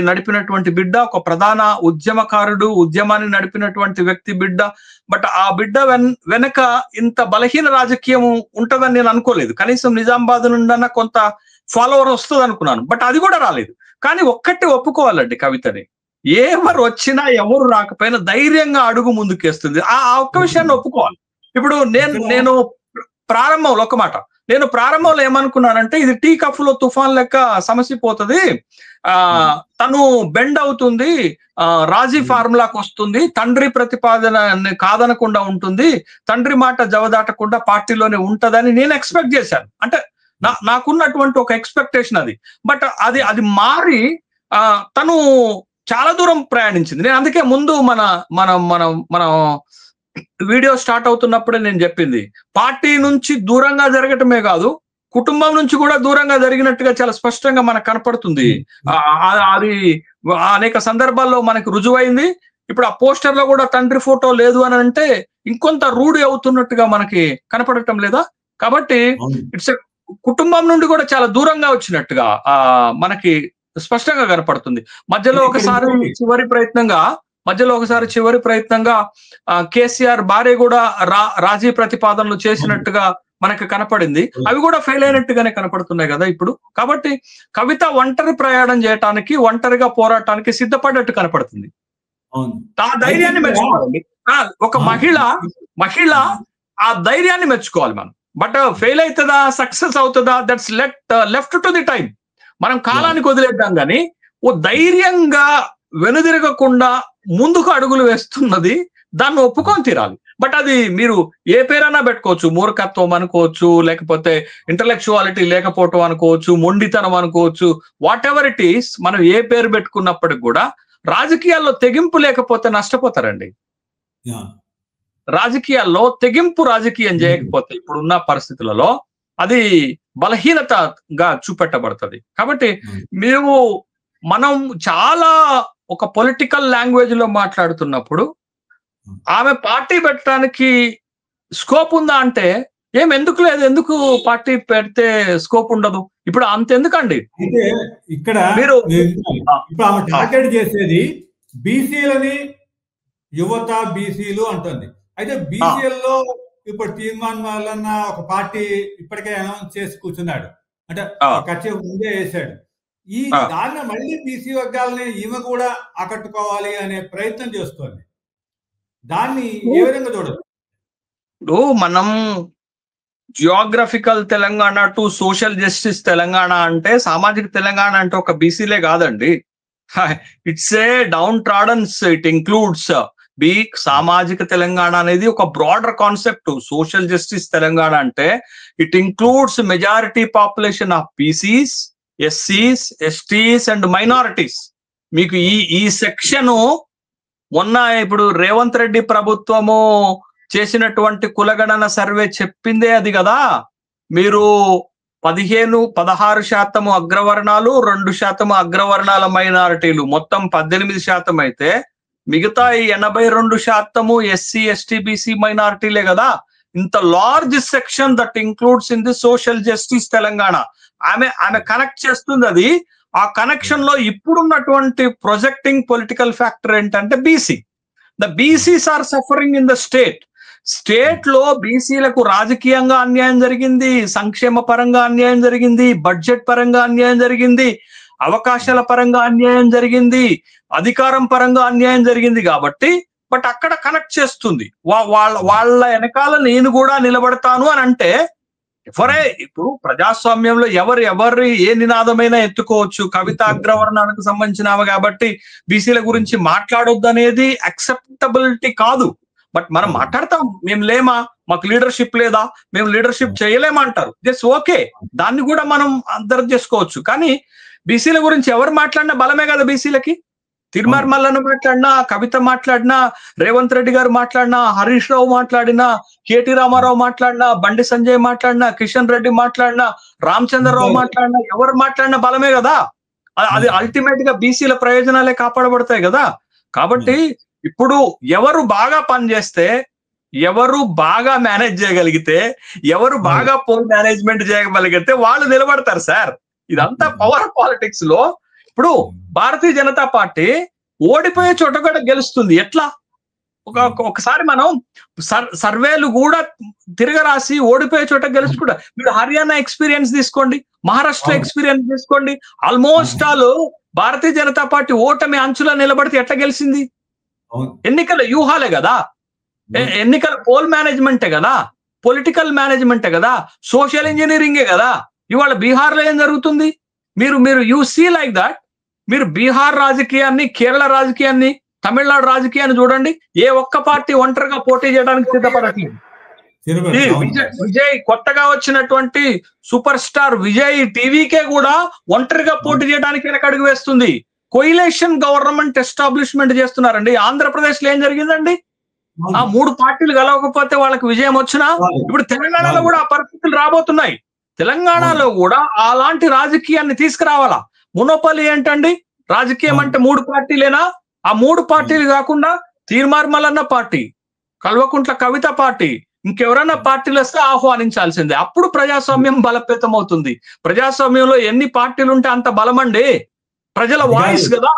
నడిపినటువంటి బిడ్డ, ఒక ప్రధాన ఉద్యమకారుడు, ఉద్యమాన్ని నడిపినటువంటి వ్యక్తి బిడ్డ. బట్ ఆ బిడ్డ వెనక ఇంత బలహీన రాజకీయం ఉంటదని నేను అనుకోలేదు. కనీసం నిజామాబాద్ నుండన్న కొంత ఫాలోవర్ వస్తుంది అనుకున్నాను, బట్ అది కూడా రాలేదు. కానీ ఒక్కటి ఒప్పుకోవాలండి, కవితని ఎవరు వచ్చినా ఎవరు రాకపోయినా ధైర్యంగా అడుగు ముందుకేస్తుంది. ఆ ఒక్క విషయాన్ని ఒప్పుకోవాలి. ఇప్పుడు నేను ప్రారంభంలో ఒక మాట, నేను ప్రారంభంలో ఏమనుకున్నానంటే ఇది టీ కఫ్లో తుఫాన్ లెక్క సమస్య పోతుంది, తను బెండ్ అవుతుంది, రాజీ ఫార్ములాకి వస్తుంది, తండ్రి ప్రతిపాదన కాదనకుండా ఉంటుంది, తండ్రి మాట జవదాటకుండా పార్టీలోనే ఉంటదని నేను ఎక్స్పెక్ట్ చేశాను. అంటే నాకున్నటువంటి ఒక ఎక్స్పెక్టేషన్ అది. బట్ అది మారి తను చాలా దూరం ప్రయాణించింది. నేను అందుకే ముందు మన వీడియో స్టార్ట్ అవుతున్నప్పుడే నేను చెప్పింది, పార్టీ నుంచి దూరంగా జరగటమే కాదు, కుటుంబం నుంచి కూడా దూరంగా జరిగినట్టుగా చాలా స్పష్టంగా మనకు కనపడుతుంది. అది అనేక సందర్భాల్లో మనకు రుజువైంది. ఇప్పుడు ఆ పోస్టర్ లో కూడా తండ్రి ఫోటో లేదు అని అంటే ఇంకొంత రూఢి అవుతున్నట్టుగా మనకి కనపడటం లేదా? కాబట్టి ఇట్స్ కుటుంబం నుండి కూడా చాలా దూరంగా వచ్చినట్టుగా మనకి స్పష్టంగా కనపడుతుంది. మధ్యలో ఒకసారి చివరి ప్రయత్నంగా కేసీఆర్ భార్య కూడా రాజీ ప్రతిపాదనలు చేసినట్టుగా మనకు కనపడింది. అవి కూడా ఫెయిల్ అయినట్టుగానే కనపడుతున్నాయి కదా ఇప్పుడు. కాబట్టి కవిత ఒంటరి ప్రయాణం చేయటానికి, ఒంటరిగా పోరాటానికి సిద్ధపడ్డట్టు కనపడుతుంది. ఆ ధైర్యాన్ని మెచ్చుకోవాలి. ఒక మహిళ ఆ ధైర్యాన్ని మెచ్చుకోవాలి మనం. బట్ ఫెయిల్ అవుతుందా, సక్సెస్ అవుతుందా, that's left to the time. మనం కాలానికి వదిలేద్దాం కానీ ఓ ధైర్యంగా వెనుదిరగకుండా ముందుకు అడుగులు వేస్తున్నది, దాన్ని ఒప్పుకొని తీరాలి. బట్ అది మీరు ఏ పేరైనా పెట్టుకోవచ్చు, మూర్ఖత్వం అనుకోవచ్చు, లేకపోతే ఇంటలెక్చువాలిటీ లేకపోవటం అనుకోవచ్చు, మొండితనం అనుకోవచ్చు, వాట్ ఎవర్ ఇట్ ఈస్. మనం ఏ పేరు పెట్టుకున్నప్పటికి కూడా రాజకీయాల్లో తెగింపు లేకపోతే నష్టపోతారండి. రాజకీయాల్లో తెగింపు రాజకీయం చేయకపోతే ఇప్పుడున్న పరిస్థితులలో అది బలహీనతగా చూపెట్టబడుతుంది. కాబట్టి మనం చాలా ఒక పొలిటికల్ లాంగ్వేజ్ లో మాట్లాడుతున్నప్పుడు ఆమె పార్టీ పెట్టడానికి స్కోప్ ఉందా అంటే ఎందుకు లేదు, ఎందుకు పార్టీ పెడితే స్కోప్ ఉండదు? ఇప్పుడు అంతెందుకండి. అయితే ఇక్కడ మీరు ఇప్పుడు ఆమె టార్గెట్ చేసేది బీసీలని, యువత బీసీలు అంటుంది. అయితే బీసీలలో ఇప్పుడు తీర్మాన్ వలన ఒక పార్టీ ఇప్పటికే అనౌన్స్ చేసి కూర్చున్నాడు, అంటే ఖర్చు ముందే వేసాడు. ఈ దాన్ని మళ్ళీ బీసీ వర్గాలని ఈమె కూడా ఆకట్టుకోవాలి అనే ప్రయత్నం చేస్తోంది. దాన్ని ఏ విధంగా చూడదు? ఇప్పుడు మనం geographical Telangana to social justice Telangana అంటే, సామాజిక తెలంగాణ అంటే ఒక బీసీలే కాదండి. It's a downtroddens. It includes సామాజిక తెలంగాణ అనేది ఒక broader concept. Social justice Telangana అంటే it includes majority population of BCs, ఎస్సీస్, ఎస్టీస్ అండ్ మైనారిటీస్. మీకు ఈ సెక్షన్ మొన్న ఇప్పుడు రేవంత్ రెడ్డి ప్రభుత్వము చేసినటువంటి కులగణన సర్వే చెప్పిందే అది కదా. మీరు 16% అగ్రవర్ణాలు, 2% అగ్రవర్ణాల మైనారిటీలు, మొత్తం 18% అయితే మిగతా 82% ఎస్సీ, ఎస్టీ, బీసీ మైనారిటీలే కదా. ఇంత large section that includes in the social justice Telangana. ఆమె కనెక్ట్ చేస్తుంది అది. ఆ కనెక్షన్ లో ఇప్పుడున్నటువంటి ప్రొజెక్టింగ్ పొలిటికల్ ఫ్యాక్టర్ ఏంటంటే BC. The BCs are suffering in the state లో బీసీలకు రాజకీయంగా అన్యాయం జరిగింది, సంక్షేమ పరంగా అన్యాయం జరిగింది, బడ్జెట్ పరంగా అన్యాయం జరిగింది, అవకాశాల పరంగా అన్యాయం జరిగింది, అధికారం పరంగా అన్యాయం జరిగింది. కాబట్టి బట్ అక్కడ కనెక్ట్ చేస్తుంది. వాళ్ళ వెనకాల నేను కూడా నిలబడతాను అని అంటే ఇప్పుడు ప్రజాస్వామ్యంలో ఎవరు ఏ నినాదమైనా ఎత్తుకోవచ్చు. కవిత అగ్రవర్ణానికి సంబంధించిన కాబట్టి బీసీల గురించి మాట్లాడొద్దు అనేది అక్సెప్టబిలిటీ కాదు. బట్ మనం మాట్లాడతాం, మేము లేమా, మాకు లీడర్షిప్ లేదా, మేము లీడర్షిప్ చేయలేమంటారు. జస్ట్ ఓకే, దాన్ని కూడా మనం అర్థం చేసుకోవచ్చు. కానీ బీసీల గురించి ఎవరు మాట్లాడినా బలమే కదా బీసీలకి. తిరుమల మల్లన్న మాట్లాడినా, కవిత మాట్లాడినా, రేవంత్ రెడ్డి గారు మాట్లాడినా, హరీష్ రావు మాట్లాడినా, కేటీ రామారావు మాట్లాడినా, బండి సంజయ్ మాట్లాడినా, కిషన్ రెడ్డి మాట్లాడినా, రామచంద్రరావు మాట్లాడినా, ఎవరు మాట్లాడినా బలమే కదా. అది అల్టిమేట్ గా బీసీల ప్రయోజనాలే కాపాడబడతాయి కదా. కాబట్టి ఇప్పుడు ఎవరు బాగా పనిచేస్తే, ఎవరు బాగా మేనేజ్ చేయగలిగితే, ఎవరు బాగా పోల్ మేనేజ్మెంట్ చేయగలిగితే వాళ్ళు నిలబడతారు సార్. ఇదంతా పవర్ పాలిటిక్స్ లో. ఇప్పుడు భారతీయ జనతా పార్టీ ఓడిపోయే చోట కూడా గెలుస్తుంది. ఎట్లా? ఒకసారి మనం సర్వేలు కూడా తిరగరాసి ఓడిపోయే చోట గెలుచుకుంటా. మీరు హర్యానా ఎక్స్పీరియన్స్ తీసుకోండి, మహారాష్ట్ర ఎక్స్పీరియన్స్ తీసుకోండి. Almost all Bharatiya Janata party ఓటమి అంచులో నిలబడితే ఎట్లా గెలిచింది? ఎన్నికల వ్యూహాలే కదా, ఎన్నికల పోల్ మేనేజ్మెంటే కదా, పొలిటికల్ మేనేజ్మెంటే కదా, సోషల్ ఇంజనీరింగే కదా. ఇవాళ బీహార్ లో ఏం జరుగుతుంది? మీరు యూ సీ లైక్ దట్. మీరు బీహార్ రాజకీయాన్ని, కేరళ రాజకీయాన్ని, తమిళనాడు రాజకీయాన్ని చూడండి. ఏ ఒక్క పార్టీ ఒంటరిగా పోటీ చేయడానికి సిద్ధపడట్లేదు. విజయ్ కొత్తగా వచ్చినటువంటి సూపర్ స్టార్ విజయ్ టీవీకే కూడా ఒంటరిగా పోటీ చేయడానికి వెనకడుగు వేస్తుంది. కొయిలేషన్ గవర్నమెంట్ ఎస్టాబ్లిష్మెంట్ చేస్తున్నారండి. ఆంధ్రప్రదేశ్ లో ఏం జరిగిందండి? ఆ 3 పార్టీలు కలవకపోతే వాళ్ళకి విజయం వచ్చినా, ఇప్పుడు తెలంగాణలో కూడా ఆ పరిస్థితులు రాబోతున్నాయి. తెలంగాణలో కూడా అలాంటి రాజకీయాన్ని తీసుకురావాలా. మునోపలి ఏంటండి? రాజకీయం అంటే 3 పార్టీలేనా? ఆ 3 పార్టీలు కాకుండా తీర్మార్ మల్లన్న పార్టీ, కల్వకుంట్ల కవిత పార్టీ, ఇంకెవరైనా పార్టీలు వస్తే ఆహ్వానించాల్సిందే. అప్పుడు ప్రజాస్వామ్యం బలోపేతం అవుతుంది. ప్రజాస్వామ్యంలో ఎన్ని పార్టీలు ఉంటే అంత బలమండి. ప్రజల వాయిస్ కదా.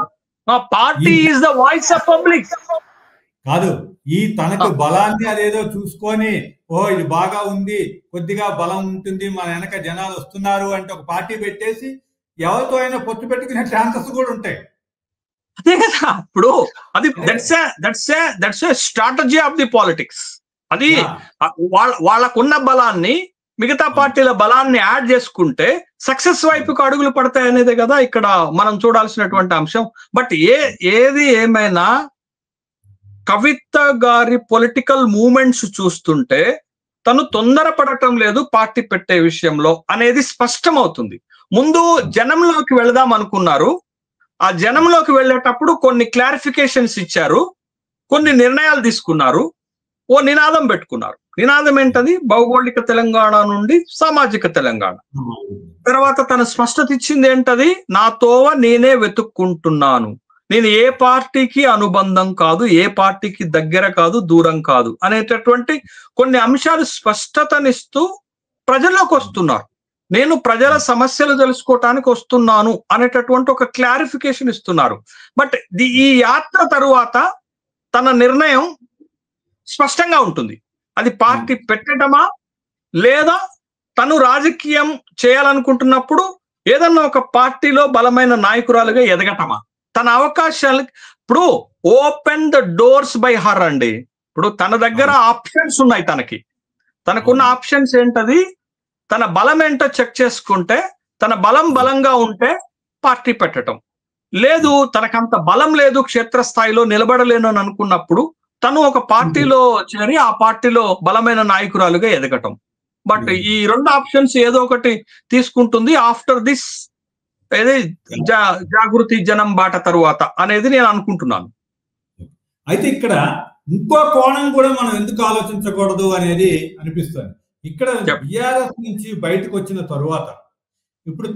Party is the voice of public. కాదు, ఈ తనకు బలాన్ని అదేదో చూసుకొని, ఓ ఇది బాగా ఉంది, కొద్దిగా బలం ఉంటుంది, మన వెనక జనాలు వస్తున్నారు అంటే ఒక పార్టీ పెట్టేసి ఎవరితో అయినా పొత్తు పెట్టుకునే ఛాన్సెస్ కూడా ఉంటాయి. అదే కదా ఇప్పుడు అది that's strategy of the politics. అది వాళ్ళకున్న బలాన్ని మిగతా పార్టీల బలాన్ని యాడ్ చేసుకుంటే సక్సెస్ వైపుకు అడుగులు పడతాయి అనేది కదా ఇక్కడ మనం చూడాల్సినటువంటి అంశం. బట్ ఏది ఏమైనా కవిత గారి పొలిటికల్ మూమెంట్స్ చూస్తుంటే తను తొందరపడటం లేదు పార్టీ పెట్టే విషయంలో అనేది స్పష్టమవుతుంది. ముందు జనంలోకి వెళదాం అనుకున్నారు, ఆ జనంలోకి వెళ్ళేటప్పుడు కొన్ని క్లారిఫికేషన్స్ ఇచ్చారు, కొన్ని నిర్ణయాలు తీసుకున్నారు, ఓ నినాదం పెట్టుకున్నారు. నినాదం ఏంటది? భౌగోళిక తెలంగాణ నుండి సామాజిక తెలంగాణ. తర్వాత తన స్పష్టత ఇచ్చింది ఏంటది? నా తోవ నేనే వెతుక్కుంటున్నాను, నేను ఏ పార్టీకి అనుబంధం కాదు, ఏ పార్టీకి దగ్గర కాదు, దూరం కాదు అనేటటువంటి కొన్ని అంశాలు స్పష్టతనిస్తూ ప్రజల్లోకి వస్తున్నారు. నేను ప్రజల సమస్యలు తెలుసుకోవటానికి వస్తున్నాను అనేటటువంటి ఒక క్లారిఫికేషన్ ఇస్తున్నారు. బట్ ఈ యాత్ర తరువాత తన నిర్ణయం స్పష్టంగా ఉంటుంది. అది పార్టీ పెట్టడమా లేదా తను రాజకీయం చేయాలనుకుంటున్నప్పుడు ఏదన్నా ఒక పార్టీలో బలమైన నాయకురాలుగా ఎదగటమా? తన అవకాశాలు ఇప్పుడు open the doors by her అండి. ఇప్పుడు తన దగ్గర ఆప్షన్స్ ఉన్నాయి. తనకున్న ఆప్షన్స్ ఏంటది? తన బలం ఏంటో చెక్ చేసుకుంటే, తన బలంగా ఉంటే పార్టీ పెట్టడం, లేదు తనకంత బలం లేదు, క్షేత్రస్థాయిలో నిలబడలేను అని అనుకున్నప్పుడు తను ఒక పార్టీలో చేరి ఆ పార్టీలో బలమైన నాయకురాలుగా ఎదగటం. బట్ ఈ రెండు ఆప్షన్స్ ఏదో ఒకటి తీసుకుంటుంది ఆఫ్టర్ దిస్ ఏది జాగృతి జనం బాట తరువాత అనేది నేను అనుకుంటున్నాను. అయితే ఇక్కడ ఇంకో కోణం కూడా మనం ఎందుకు ఆలోచించకూడదు అనేది అనిపిస్తుంది. ఇక్కడ బిఆర్ఎస్ నుంచి బయటకు వచ్చిన తరువాత ఇప్పుడు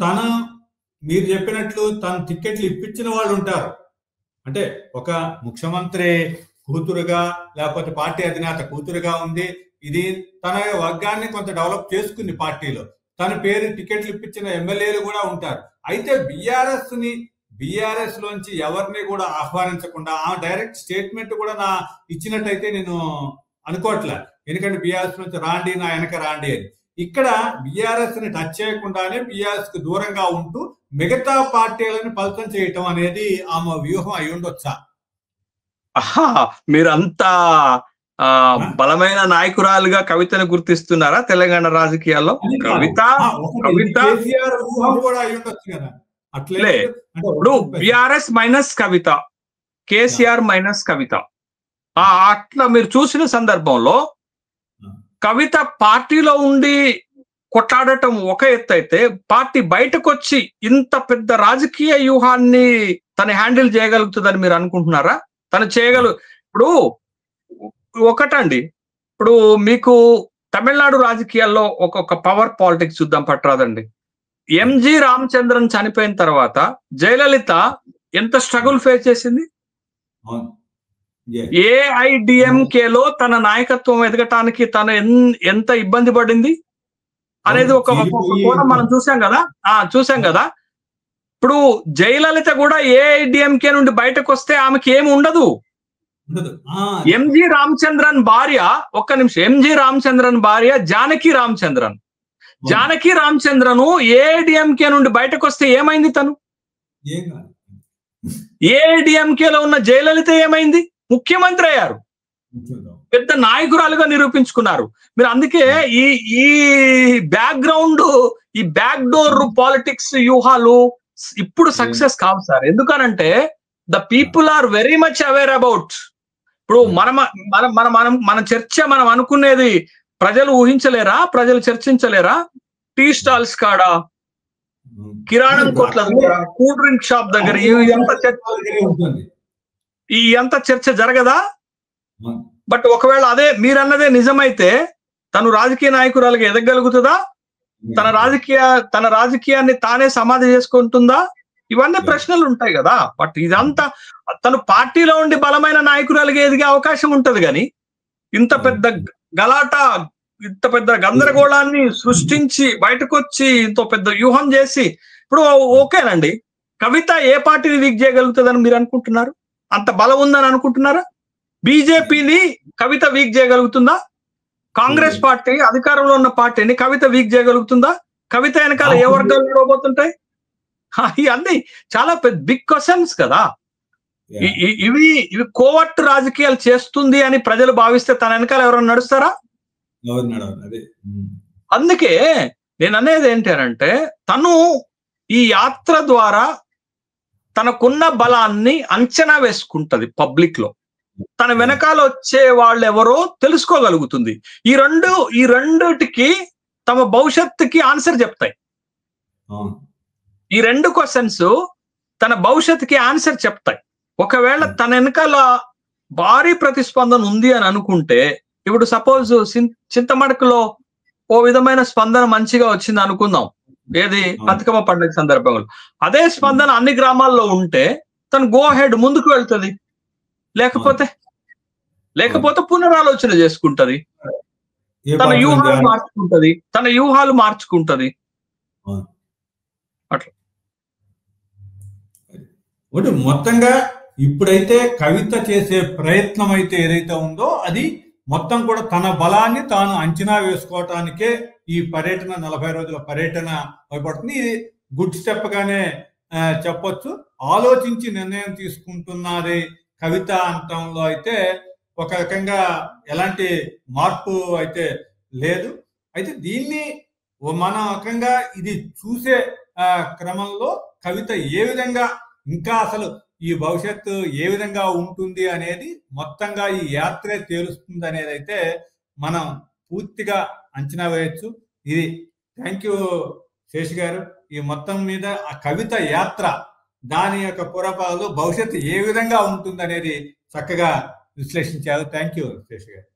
మీరు చెప్పినట్లు తన టికెట్లు ఇప్పించిన వాళ్ళు ఉంటారు. అంటే ఒక ముఖ్యమంత్రి కూతురుగా లేకపోతే పార్టీ అధినేత కూతురుగా ఉంది, ఇది తన వర్గాన్ని కొంత డెవలప్ చేసుకుంది పార్టీలో, తన పేరు టికెట్లు ఇప్పించిన ఎమ్మెల్యేలు కూడా ఉంటారు. అయితే బిఆర్ఎస్ లోంచి ఎవరిని కూడా ఆహ్వానించకుండా ఆ డైరెక్ట్ స్టేట్మెంట్ కూడా ఇచ్చినట్టయితే నేను అనుకోవట్లే. ఎందుకంటే బిఆర్ఎస్ నుంచి రాండి, నా వెనక రాండి అని. ఇక్కడ బిఆర్ఎస్ ని టచ్ చేయకుండానే బిఆర్ఎస్ కి దూరంగా ఉంటూ మిగతా పార్టీలను పలతం చేయటం అనేది ఆమె వ్యూహం అయి ఉండొచ్చా? మీరంతా బలమైన నాయకురాలుగా కవితను గుర్తిస్తున్నారా తెలంగాణ రాజకీయాల్లో? కవిత అట్లే ఇప్పుడు బిఆర్ఎస్ మైనస్ కవిత, కేసీఆర్ మైనస్ కవిత, అట్లా మీరు చూసిన సందర్భంలో కవిత పార్టీలో ఉండి కొట్లాడటం ఒక ఎత్తు అయితే, పార్టీ బయటకు వచ్చి ఇంత పెద్ద రాజకీయ వ్యూహాన్ని తను హ్యాండిల్ చేయగలుగుతుందని మీరు అనుకుంటున్నారా? తను ఇప్పుడు ఒకటండి, ఇప్పుడు మీకు తమిళనాడు రాజకీయాల్లో ఒక్కొక్క పవర్ పాలిటిక్స్ చూద్దాం పట్టరాదండి. ఎంజి రామచంద్రన్ చనిపోయిన తర్వాత జయలలిత ఎంత స్ట్రగుల్ ఫేస్ చేసింది? ఏఐడిఎంకేలో తన నాయకత్వం ఎదగటానికి తను ఎంత ఇబ్బంది పడింది అనేది ఒక కోణం మనం చూసాం కదా. ఇప్పుడు జయలలిత కూడా ఏఐడిఎంకే నుండి బయటకు వస్తే ఆమెకి ఏమి ఉండదు. ఎంజి రామచంద్రన్ భార్య, ఒక్క నిమిషం, ఎంజి రామచంద్రన్ భార్య జానకి రామచంద్రను ఏఐడిఎంకే నుండి బయటకు వస్తే ఏమైంది? తను ఏఐడిఎంకేలో ఉన్న జయలలిత ఏమైంది? ముఖ్యమంత్రి అయ్యారు, పెద్ద నాయకురాలుగా నిరూపించుకున్నారు. మీరు అందుకే ఈ బ్యాక్గ్రౌండ్, ఈ బ్యాక్ డోర్ పాలిటిక్స్ వ్యూహాలు ఇప్పుడు సక్సెస్ కావు సార్. ఎందుకనంటే the people are very much aware about. ఇప్పుడు మన చర్చ మనం అనుకునేది ప్రజలు ఊహించలేరా? ప్రజలు చర్చించలేరా? టీ స్టాల్స్ కాడ, కిరాణం కొట్ల దగ్గర, కూల్ డ్రింక్ షాప్ దగ్గర ఎంత చర్చ జరగదా? బట్ ఒకవేళ అదే మీరన్నదే నిజమైతే తను రాజకీయ నాయకురాలుగా ఎదగలుగుతుందా? తన రాజకీయాన్ని తానే సమాధి చేసుకుంటుందా? ఇవన్నీ ప్రశ్నలు ఉంటాయి కదా. బట్ ఇదంతా తను పార్టీలో ఉండి బలమైన నాయకురాలుగా ఎదిగే అవకాశం ఉంటది. కానీ ఇంత పెద్ద గలాట, ఇంత పెద్ద గందరగోళాన్ని సృష్టించి బయటకు వచ్చి ఇంత పెద్ద వ్యూహం చేసి, ఇప్పుడు ఓకేనండి, కవిత ఏ పార్టీని వీక్ చేయగలుగుతుందని మీరు అనుకుంటున్నారు? అంత బలం ఉందని అనుకుంటున్నారా? బీజేపీని కవిత వీక్ చేయగలుగుతుందా? కాంగ్రెస్ పార్టీ అధికారంలో ఉన్న పార్టీని కవిత వీక్ చేయగలుగుతుందా? కవిత వెనకాల ఏ వర్గాలు నడవబోతుంటాయి? ఇవన్నీ చాలా పెద్ద బిగ్ క్వశ్చన్స్ కదా. ఇవి కోవర్ట్ రాజకీయాలు చేస్తుంది అని ప్రజలు భావిస్తే తన వెనకాల ఎవరైనా నడుస్తారా? అందుకే నేను అనేది ఏంటంటే, తను ఈ యాత్ర ద్వారా తనకున్న బలాన్ని అంచనా వేసుకుంటది పబ్లిక్ లో. తన వెనకాల వచ్చే వాళ్ళు ఎవరో తెలుసుకోగలుగుతుంది. ఈ రెండుటికి తమ భవిష్యత్తుకి ఆన్సర్ చెప్తాయి. ఈ రెండు క్వశ్చన్స్ తన భవిష్యత్తుకి ఆన్సర్ చెప్తాయి. ఒకవేళ తన వెనకాల భారీ ప్రతిస్పందన ఉంది అని అనుకుంటే, ఇప్పుడు సపోజ్ చింతమడకలో ఓ విధమైన స్పందన మంచిగా వచ్చింది అనుకుందాం, ఏది బతుకమ్మ పండుగ సందర్భంలో. అదే స్పందన అన్ని గ్రామాల్లో ఉంటే తను గో హెడ్ ముందుకు వెళ్తుంది. లేకపోతే పునరాలోచన చేసుకుంటది, తన వ్యూహాలు మార్చుకుంటది. అట్లా మొత్తంగా ఇప్పుడైతే కవిత చేసే ప్రయత్నం అయితే ఏదైతే ఉందో అది మొత్తం కూడా తన బలాన్ని తాను అంచనా వేసుకోవటానికే ఈ పర్యటన, 40 రోజుల పర్యటన భయపడుతుంది. ఇది గుడ్ స్టెప్ గానే చెప్పొచ్చు. ఆలోచించి నిర్ణయం తీసుకుంటున్నది కవిత అంతంలో అయితే ఒక రకంగా ఎలాంటి మార్పు అయితే లేదు. అయితే దీన్ని మన రకంగా ఇది చూసే క్రమంలో కవిత ఏ విధంగా ఇంకా అసలు ఈ భవిష్యత్తు ఏ విధంగా ఉంటుంది అనేది మొత్తంగా ఈ యాత్రే తేలుస్తుంది అనేది అయితే మనం పూర్తిగా అంచనా వేయచ్చు. ఇది థ్యాంక్ యూ శేష్ గారు. ఈ మొత్తం మీద ఆ కవిత యాత్ర, దాని యొక్క పురపాలు, భవిష్యత్తు ఏ విధంగా ఉంటుంది అనేది చక్కగా విశ్లేషించారు. థ్యాంక్ యూ శేష్ గారు.